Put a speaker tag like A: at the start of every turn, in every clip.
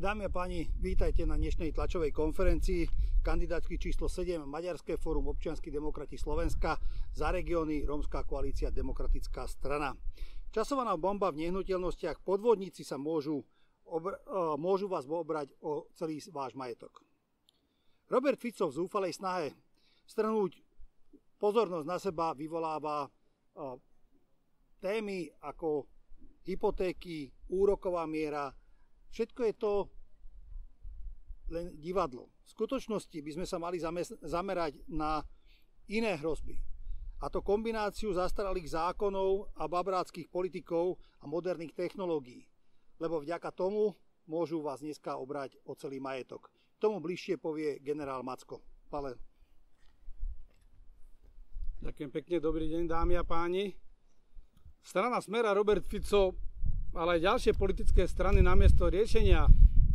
A: Dámy a páni, vítajte na dnešnej tlačovej konferencii kandidátky číslo 7 Maďarské fórum Občianski demokrati Slovenska za regióny Rómska koalícia Demokratická strana. Časovaná bomba v nehnuteľnostiach, podvodníci sa môžu vás obrať o celý váš majetok. Robert Fico v zúfalej snahe strhnúť pozornosť na seba vyvoláva témy ako hypotéky, úroková miera. Všetko je to len divadlo. V skutočnosti by sme sa mali zamerať na iné hrozby. A to kombináciu zastaralých zákonov a babráckých politikov a moderných technológií. Lebo vďaka tomu môžu vás dneska obrať o celý majetok. Tomu bližšie povie generál Macko. Pale.
B: Ďakujem pekne, dobrý deň dámy a páni. Strana Smer a Robert Fico, ale aj ďalšie politické strany namiesto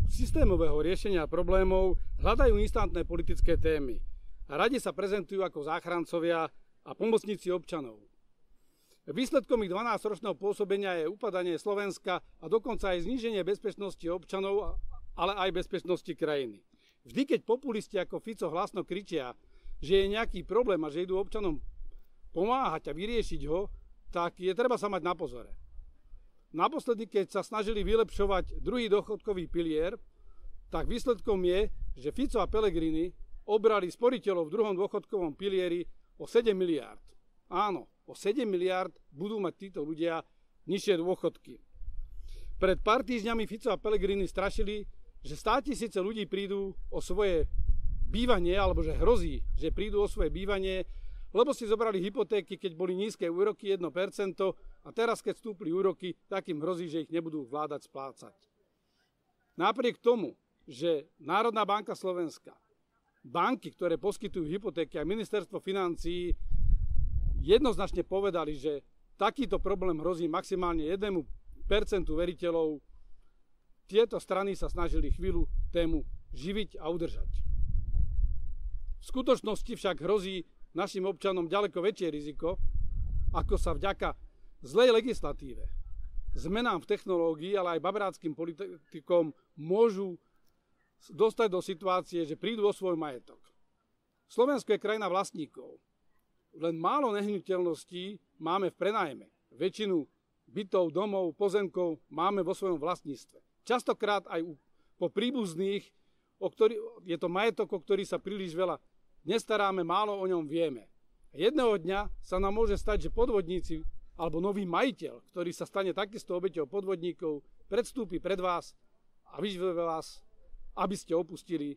B: systémového riešenia problémov hľadajú instantné politické témy a radi sa prezentujú ako záchrancovia a pomocníci občanov. Výsledkom ich 12-ročného pôsobenia je upadanie Slovenska a dokonca aj zníženie bezpečnosti občanov, ale aj bezpečnosti krajiny. Vždy, keď populisti ako Fico hlasno kričia, že je nejaký problém a že idú občanom pomáhať a vyriešiť ho, tak je treba sa mať na pozore. Naposledy, keď sa snažili vylepšovať druhý dôchodkový pilier, tak výsledkom je, že Fico a Pellegrini obrali sporiteľov v druhom dôchodkovom pilieri o 7 miliárd. Áno, o 7 miliárd budú mať títo ľudia nižšie dôchodky. Pred pár týždňami Fico a Pellegrini strašili, že 100 000 ľudí prídu o svoje bývanie, alebo že hrozí, že prídu o svoje bývanie, lebo si zobrali hypotéky, keď boli nízke úroky 1%, a teraz, keď vstúpli úroky, tak im hrozí, že ich nebudú vládať splácať. Napriek tomu, že Národná banka Slovenska, banky, ktoré poskytujú hypotéky a ministerstvo financií jednoznačne povedali, že takýto problém hrozí maximálne 1% veriteľov, tieto strany sa snažili chvíľu tému živiť a udržať. V skutočnosti však hrozí našim občanom ďaleko väčšie riziko, ako sa vďaka zlej legislatíve, zmenám v technológii, ale aj babráckym politikom môžu dostať do situácie, že prídu o svoj majetok. Slovensko je krajina vlastníkov. Len málo nehnuteľností máme v prenájme. Väčšinu bytov, domov, pozemkov máme vo svojom vlastníctve. Častokrát aj po príbuzných, je to majetok, o ktorý sa príliš veľa nestaráme, málo o ňom vieme. Jedného dňa sa nám môže stať, že podvodníci alebo nový majiteľ, ktorý sa stane takisto obeťou podvodníkov, predstúpi pred vás a vyzve vás, aby ste opustili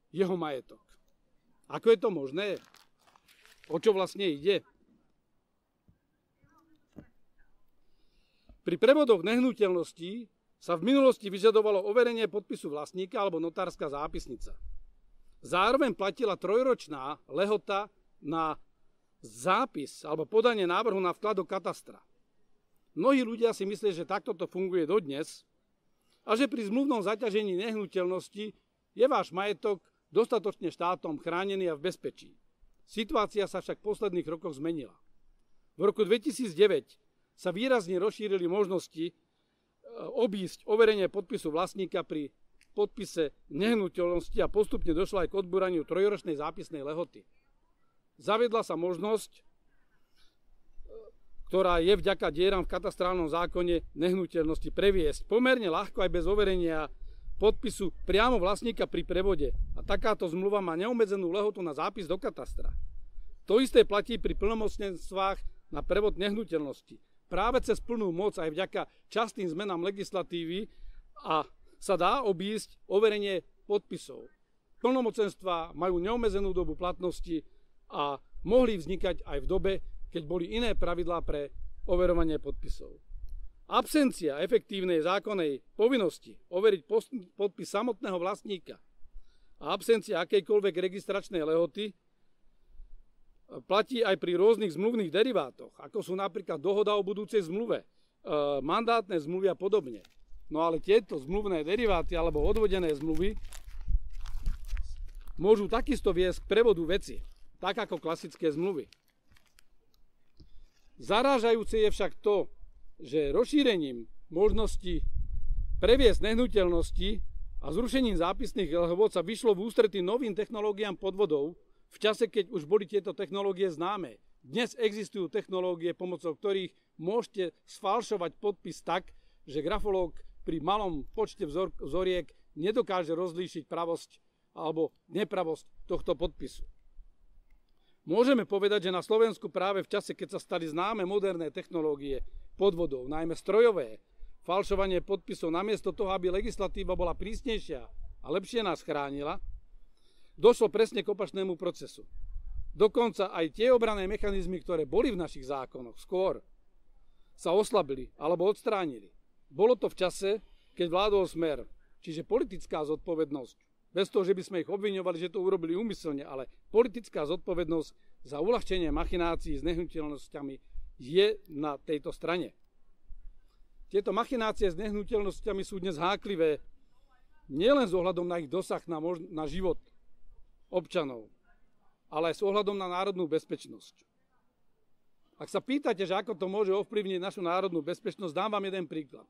B: jeho majetok. Ako je to možné? O čo vlastne ide? Pri prevodoch nehnuteľností sa v minulosti vyžadovalo overenie podpisu vlastníka alebo notárska zápisnica. Zároveň platila 3-ročná lehota na zápis alebo podanie návrhu na vklad do katastra. Mnohí ľudia si myslia, že takto to funguje dodnes a že pri zmluvnom zaťažení nehnuteľnosti je váš majetok dostatočne štátom chránený a v bezpečí. Situácia sa však v posledných rokoch zmenila. V roku 2009 sa výrazne rozšírili možnosti obísť overenie podpisu vlastníka pri podpise nehnuteľnosti a postupne došlo aj k odbúraniu 3-ročnej zápisnej lehoty. Zaviedla sa možnosť, ktorá je vďaka dieram v katastrálnom zákone nehnuteľnosti, previesť pomerne ľahko aj bez overenia podpisu priamo vlastníka pri prevode. A takáto zmluva má neobmedzenú lehotu na zápis do katastra. To isté platí pri plnomocnenstvách na prevod nehnuteľnosti. Práve cez plnú moc aj vďaka častým zmenám legislatívy sa dá obísť overenie podpisov. Plnomocenstvá majú neobmedzenú dobu platnosti a mohli vznikať aj v dobe, keď boli iné pravidlá pre overovanie podpisov. Absencia efektívnej zákonnej povinnosti overiť podpis samotného vlastníka a absencia akejkoľvek registračnej lehoty platí aj pri rôznych zmluvných derivátoch, ako sú napríklad dohoda o budúcej zmluve, mandátne zmluvy a podobne. No ale tieto zmluvné deriváty alebo odvodené zmluvy môžu takisto viesť k prevodu veci, tak ako klasické zmluvy. Zarážajúce je však to, že rozšírením možnosti previesť nehnuteľnosti A zrušením zápisných lehôd sa vyšlo v ústretí novým technológiám podvodov v čase, keď už boli tieto technológie známe. Dnes existujú technológie, pomocou ktorých môžete sfalšovať podpis tak, že grafológ pri malom počte vzoriek nedokáže rozlíšiť pravosť alebo nepravosť tohto podpisu. Môžeme povedať, že na Slovensku práve v čase, keď sa stali známe moderné technológie podvodov, najmä strojové, falšovanie podpisov, namiesto toho, aby legislatíva bola prísnejšia a lepšie nás chránila, došlo presne k opačnému procesu. Dokonca aj tie obranné mechanizmy, ktoré boli v našich zákonoch skôr, sa oslabili alebo odstránili. Bolo to v čase, keď vládol Smer, čiže politická zodpovednosť, bez toho, že by sme ich obviňovali, že to urobili úmyselne, ale politická zodpovednosť za uľahčenie machinácií s nehnuteľnosťami je na tejto strane. Tieto machinácie s nehnuteľnosťami sú dnes háklivé nielen s ohľadom na ich dosah na život občanov, ale aj s ohľadom na národnú bezpečnosť. Ak sa pýtate, že ako to môže ovplyvniť našu národnú bezpečnosť, dám vám jeden príklad.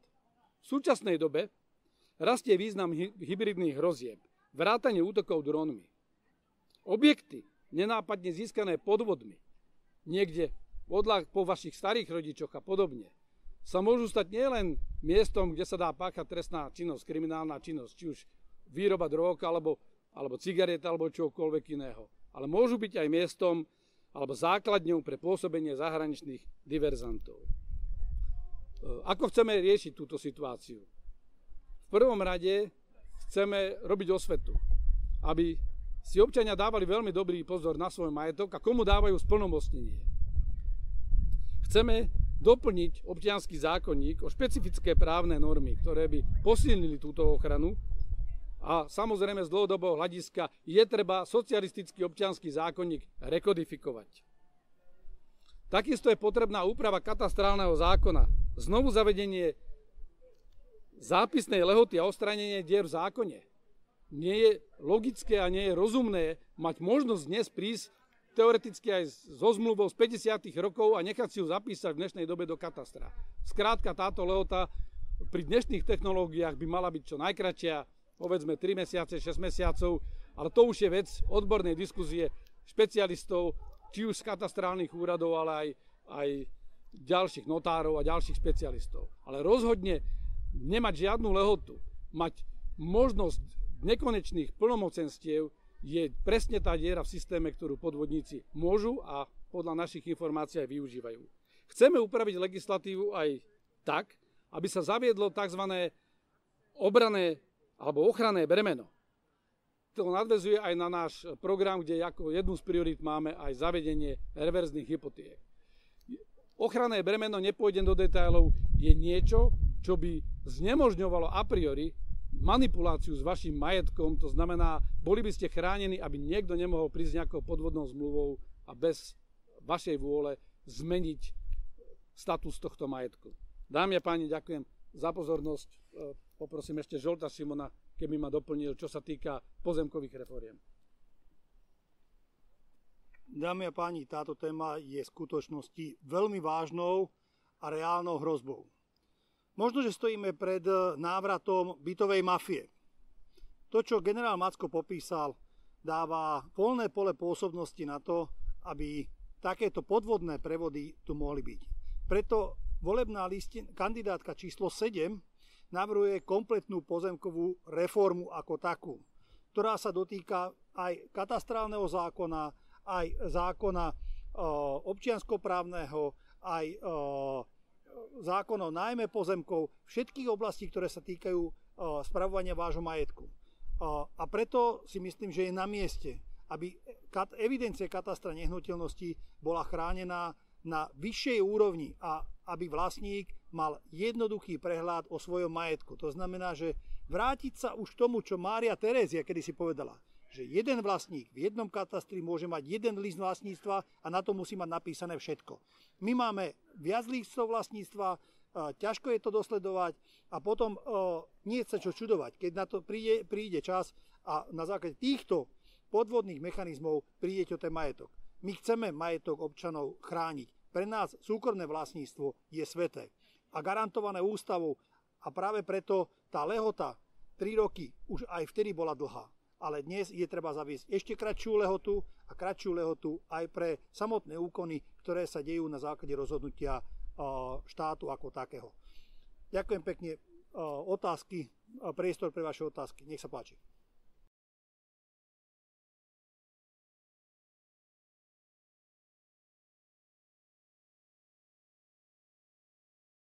B: V súčasnej dobe rastie význam hybridných hrozieb, vrátanie útokov drónmi. Objekty, nenápadne získané podvodmi, niekde po vašich starých rodičoch a podobne, sa môžu stať nielen miestom, kde sa dá páchať trestná činnosť, kriminálna činnosť, či už výroba drog, alebo cigaret, alebo čokoľvek iného. Ale môžu byť aj miestom, alebo základňou pre pôsobenie zahraničných diverzantov. Ako chceme riešiť túto situáciu? V prvom rade chceme robiť osvetu, aby si občania dávali veľmi dobrý pozor na svoj majetok a komu dávajú splnomocnenie. Chceme doplniť občiansky zákonník o špecifické právne normy, ktoré by posilnili túto ochranu a samozrejme z dlhodobého hľadiska je treba socialistický občiansky zákonník rekodifikovať. Takisto je potrebná úprava katastrálneho zákona, znovu zavedenie zápisnej lehoty a odstránenie dier v zákone. Nie je logické a nie je rozumné mať možnosť dnes prísť teoreticky aj so zmluvou z 50. rokov a nechať si ju zapísať v dnešnej dobe do katastra. Skrátka táto lehota pri dnešných technológiách by mala byť čo najkratšia, povedzme 3 mesiace, 6 mesiacov, ale to už je vec odbornej diskuzie špecialistov, či už z katastrálnych úradov, ale aj ďalších notárov a ďalších špecialistov. Ale rozhodne nemať žiadnu lehotu, mať možnosť nekonečných plnomocenstiev je presne tá diera v systéme, ktorú podvodníci môžu a podľa našich informácií aj využívajú. Chceme upraviť legislatívu aj tak, aby sa zaviedlo tzv. Obranné alebo ochranné bremeno. To nadväzuje aj na náš program, kde ako jednu z priorít máme aj zavedenie reverzných hypotiek. Ochranné bremeno, nepôjdem do detailov, je niečo, čo by znemožňovalo a priori manipuláciu s vašim majetkom, to znamená, boli by ste chránení, aby niekto nemohol prísť nejakou podvodnou zmluvou a bez vašej vôle zmeniť status tohto majetku. Dámy a páni, ďakujem za pozornosť. Poprosím ešte Žolta Šimona, keby ma doplnil, čo sa týka pozemkových reforiem.
A: Dámy a páni, táto téma je v skutočnosti veľmi vážnou a reálnou hrozbou. Možno, že stojíme pred návratom bytovej mafie. To, čo generál Macko popísal, dáva voľné pole pôsobnosti na to, aby takéto podvodné prevody tu mohli byť. Preto volebná kandidátka číslo 7 navrhuje kompletnú pozemkovú reformu ako takú, ktorá sa dotýka aj katastrálneho zákona, aj zákona občianskoprávneho, aj zákonov najmä pozemkov, všetkých oblastí, ktoré sa týkajú spravovania vášho majetku. A preto si myslím, že je na mieste, aby evidencia katastra nehnuteľností bola chránená na vyššej úrovni a aby vlastník mal jednoduchý prehľad o svojom majetku. To znamená, že vrátiť sa už k tomu, čo Mária Terézia kedysi povedala, že jeden vlastník v jednom katastri môže mať jeden list vlastníctva a na to musí mať napísané všetko. My máme viac listov vlastníctva, ťažko je to dosledovať a potom nie sa čo čudovať, keď na to príde čas a na základe týchto podvodných mechanizmov prídete o ten majetok. My chceme majetok občanov chrániť. Pre nás súkromné vlastníctvo je sväté a garantované ústavou a práve preto tá lehota 3 roky už aj vtedy bola dlhá. Ale dnes je treba zaviesť ešte kratšiu lehotu a kratšiu lehotu aj pre samotné úkony, ktoré sa dejú na základe rozhodnutia štátu ako takého. Ďakujem pekne. Otázky, priestor pre vaše otázky. Nech sa páči.